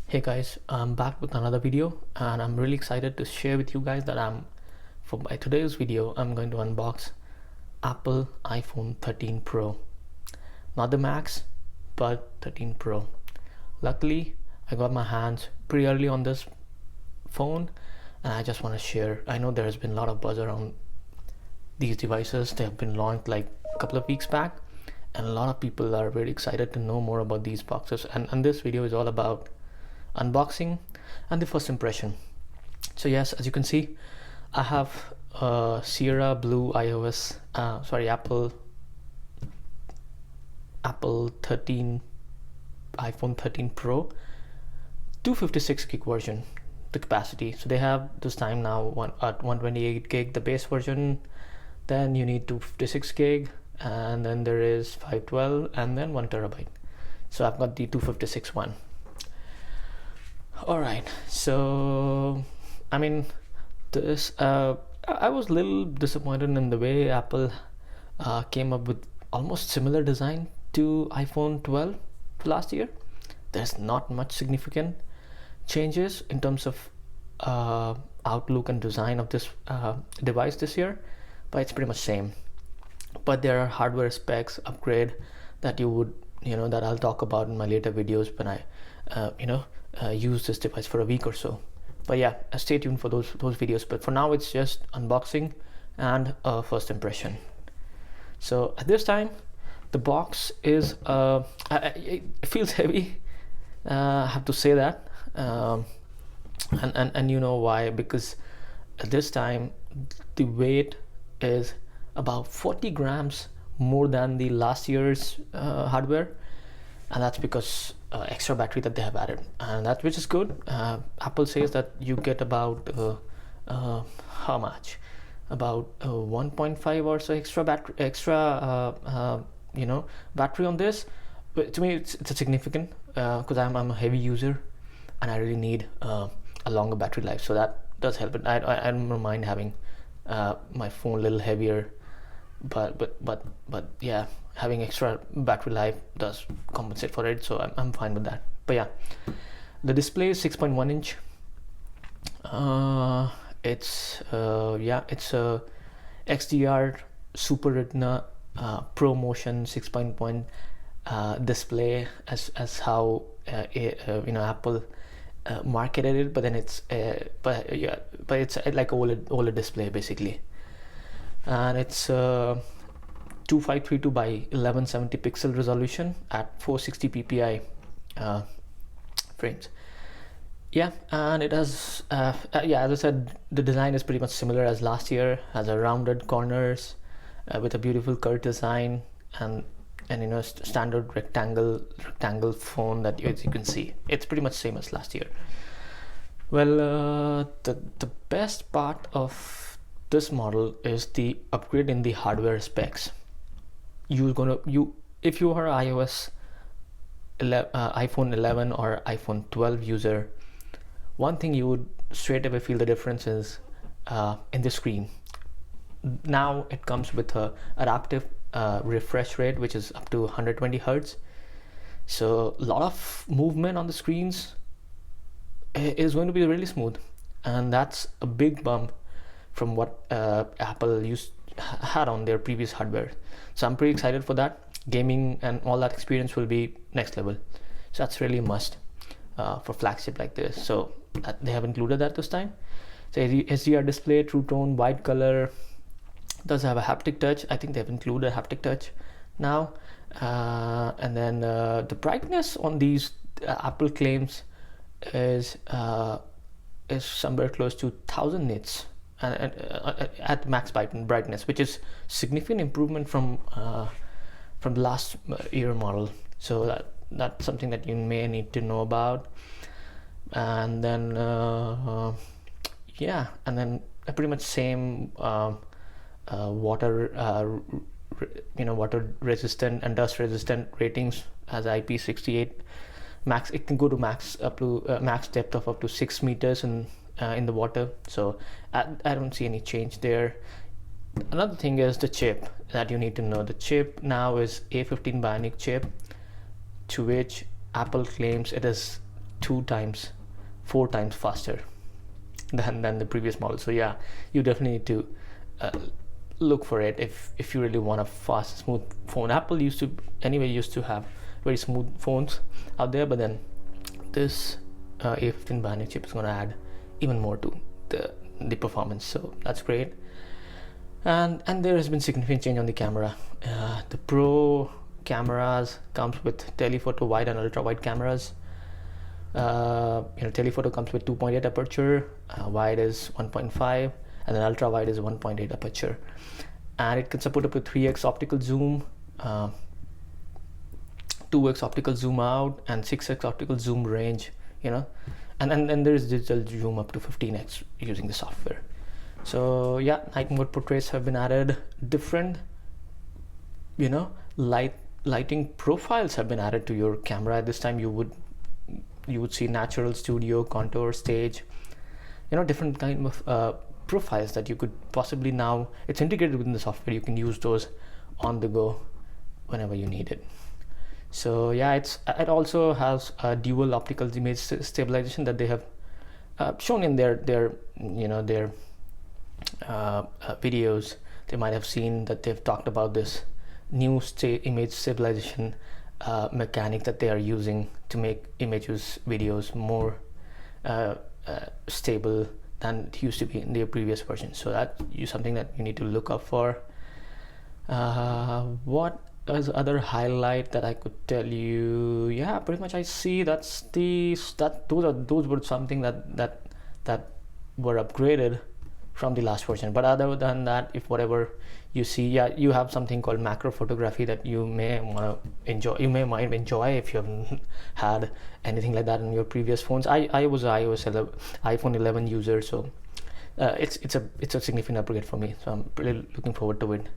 Hey guys, I'm back with another video and I'm really excited to share with you guys that for my today's video I'm going to unbox Apple iPhone 13 Pro. Not the Max, but 13 Pro. Luckily, I got my hands pretty early on this phone and I just want to share. I know there has been a lot of buzz around these devices. They have been launched like a couple of weeks back and a lot of people are very excited to know more about these boxes, and this video is all about unboxing and the first impression. So yes, as you can see, I have Sierra Blue iOS Apple 13 iPhone 13 Pro 256 gig version, the capacity. So they have this time now at 128 gig the base version, then you need 256 gig, and then there is 512 and then 1 terabyte. So I've got the 256 one. All right, so I mean this I was a little disappointed in the way Apple came up with almost similar design to iPhone 12 last year. There's not much significant changes in terms of outlook and design of this device this year, but it's pretty much same. But there are hardware specs upgrade that that I'll talk about in my later videos when I use this device for a week or so. But yeah, stay tuned for those videos. But for now, it's just unboxing and first impression. So at this time, the box is it feels heavy. I have to say that, and you know why? Because at this time, the weight is about 40 grams more than the last year's hardware, and that's because extra battery that they have added, and that which is good. Apple says that you get about how much? About 1.5 or so extra battery battery on this. But to me, it's a significant because I'm a heavy user and I really need a longer battery life. So that does help. But I don't mind having my phone a little heavier, but yeah, having extra battery life does compensate for it, so I'm fine with that. But yeah, the display is 6.1 inch. It's a XDR Super Retina Pro Motion 6.1 display, as how Apple marketed it, but then it's like OLED display basically, and it's 2532 by 1170 pixel resolution at 460 ppi frames. Yeah, and it has as I said, the design is pretty much similar as last year. Has a rounded corners with a beautiful curved design, and standard rectangle phone that as you can see, it's pretty much same as last year. Well, the best part of this model is the upgrade in the hardware specs. If you are iOS iPhone 11 or iPhone 12 user, one thing you would straight away feel the difference is in the screen. Now it comes with a adaptive refresh rate, which is up to 120 hertz. So a lot of movement on the screens is going to be really smooth, and that's a big bump from what Apple had on their previous hardware. So I'm pretty excited for that. Gaming and all that experience will be next level. So that's really a must for flagship like this. So they have included that this time. So Hdr Display, True Tone, white color, does have a haptic touch. I think they've included a haptic touch now. And then the brightness on these Apple claims is somewhere close to 1000 nits at max brightness, which is significant improvement from the last year model. So that's something that you may need to know about. And then and then pretty much same water resistant and dust resistant ratings as IP68 max. It can go to max depth of up to 6 meters in the water. So I don't see any change there. Another thing is the chip that you need to know. The chip now is A15 Bionic chip, to which Apple claims it is 4 times faster than the previous model. So yeah, you definitely need to look for it if you really want a fast, smooth phone. Apple used to have very smooth phones out there, but then this A15 Bionic chip is going to add even more to the performance, so that's great. And there has been significant change on the camera. The Pro cameras comes with telephoto wide and ultra wide cameras. Telephoto comes with 2.8 aperture, wide is 1.5, and then ultra wide is 1.8 aperture, and it can support up to 3x optical zoom, 2x optical zoom out, and 6x optical zoom range, and there is digital zoom up to 15x using the software. So yeah, night mode portraits have been added. Different lighting profiles have been added to your camera. At this time you would see natural, studio, contour, stage, different kind of profiles that you could possibly, now it's integrated within the software, you can use those on the go whenever you need it. So yeah, it also has a dual optical image stabilization that they have shown in their videos. They might have seen that they've talked about this new image stabilization mechanic that they are using to make videos more stable than it used to be in their previous version. So that is something that you need to look up for. What is the other highlight that I could tell you? Yeah, pretty much I see those were something that were upgraded from the last version. But other than that, if whatever you see, yeah, you have something called macro photography that you may want to enjoy. You might enjoy if you haven't had anything like that in your previous phones. I was an iPhone 11 user, so it's a significant upgrade for me. So I'm really looking forward to it.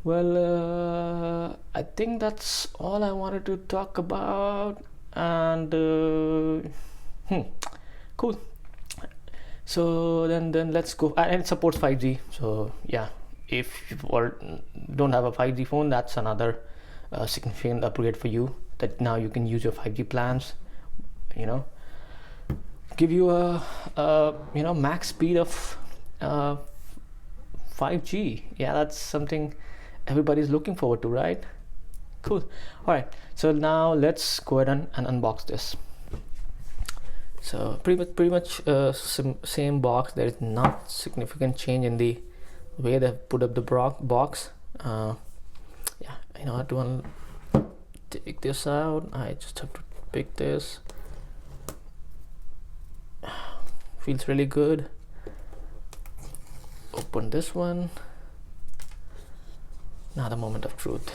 Well, I think that's all I wanted to talk about, and cool. So then let's go. And it supports 5G. So yeah, if you don't have a 5G phone, that's another significant upgrade for you. That now you can use your 5G plans. Give you a max speed of 5G. Yeah, that's something everybody's looking forward to, right? Cool. All right, so now let's go ahead and unbox this. So pretty much same box. There is not significant change in the way they've put up the box. Yeah, I do want to take this out. I just have to pick this. Feels really good. Open this one. Now the moment of truth.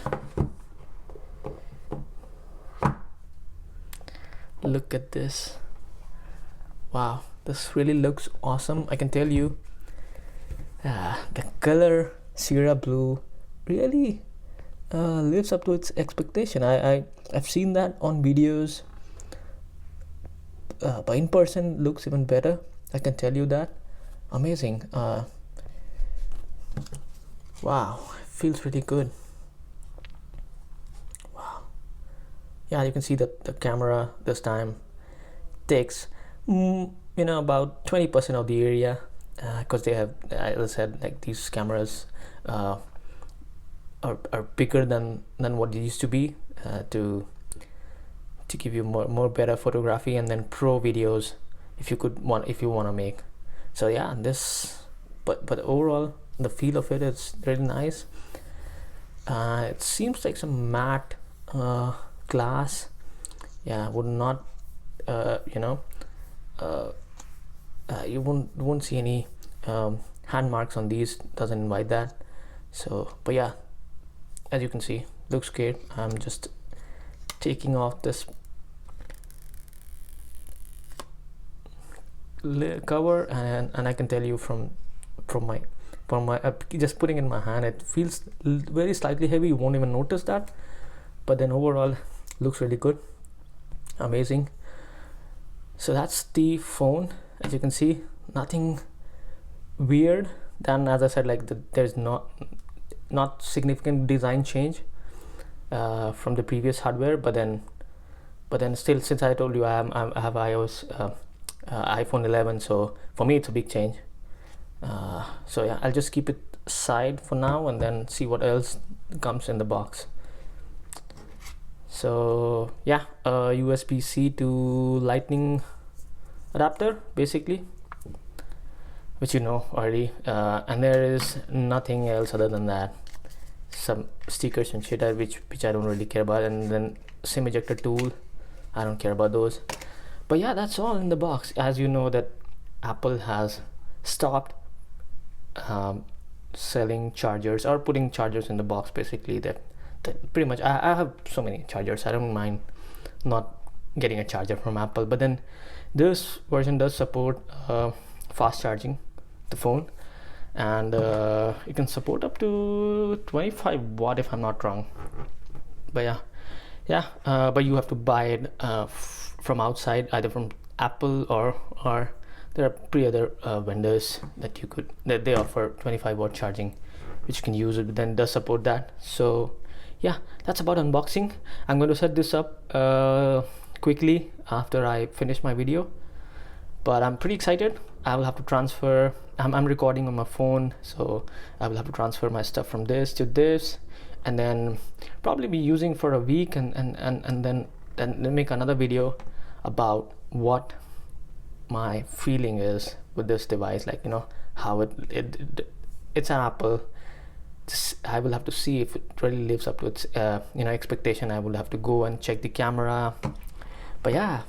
Look at this. Wow, this really looks awesome. I can tell you, the color Sierra Blue really lives up to its expectation. I've seen that on videos, but in person looks even better. I can tell you that. Amazing. Wow, feels really good. Wow. Yeah, you can see that the camera this time takes about 20% of the area, because they have, as I said, like these cameras are bigger than what they used to be, to give you more better photography, and then pro videos if you want to make. So yeah, but overall the feel of it is really nice. It seems like some matte glass. Yeah, would not you won't see any hand marks on these. Doesn't invite that. So, but yeah, as you can see, looks great. I'm just taking off this cover, and I can tell you from my just putting it in my hand, it feels very slightly heavy. You won't even notice that, but then overall looks really good. Amazing. So that's the phone. As you can see, nothing weird. Then, as I said, like there's not significant design change from the previous hardware, but then But then still, since I told you I have iOS iPhone 11, so for me it's a big change. So yeah, I'll just keep it aside for now and then see what else comes in the box. So yeah, USB-C to Lightning adapter basically, which you know already, and there is nothing else other than that. Some stickers and shit which I don't really care about, and then SIM ejector tool, I don't care about those. But yeah, that's all in the box. As you know that Apple has stopped selling chargers or putting chargers in the box basically. That pretty much, I have so many chargers, I don't mind not getting a charger from Apple. But then this version does support fast charging the phone, and it can support up to 25 watt if I'm not wrong. But yeah, but you have to buy it from outside, either from Apple or there are three other vendors that they offer 25 watt charging, which you can use it, but then it does support that. So yeah, that's about unboxing. I'm going to set this up quickly after I finish my video, but I'm pretty excited. I will have to transfer, I'm recording on my phone, so I will have to transfer my stuff from this to this, and then probably be using for a week, and then make another video about what my feeling is with this device, like, you know, how it's an Apple. I will have to see if it really lives up to its expectation. I will have to go and check the camera. But yeah,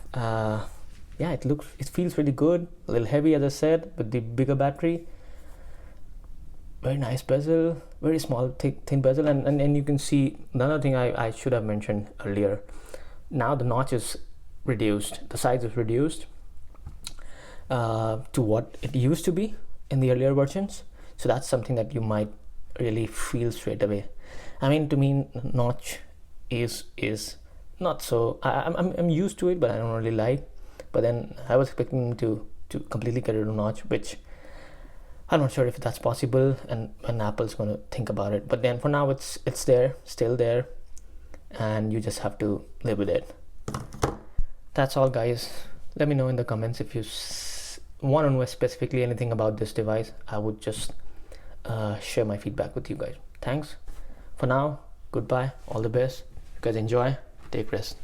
it feels really good. A little heavy, as I said, with the bigger battery. Very nice bezel, very small thin bezel, and you can see another thing I should have mentioned earlier. Now the notch is reduced, the size is reduced to what it used to be in the earlier versions. So that's something that you might really feel straight away. I mean, to me, notch is not so. I'm used to it, but I don't really like. But then I was expecting to completely get rid of notch, which I'm not sure if that's possible, and when Apple's going to think about it. But then for now, it's there, still there, and you just have to live with it. That's all, guys. Let me know in the comments if you want to know specifically anything about this device. I would just share my feedback with you guys. Thanks for now. Goodbye. All the best. You guys enjoy. Take rest.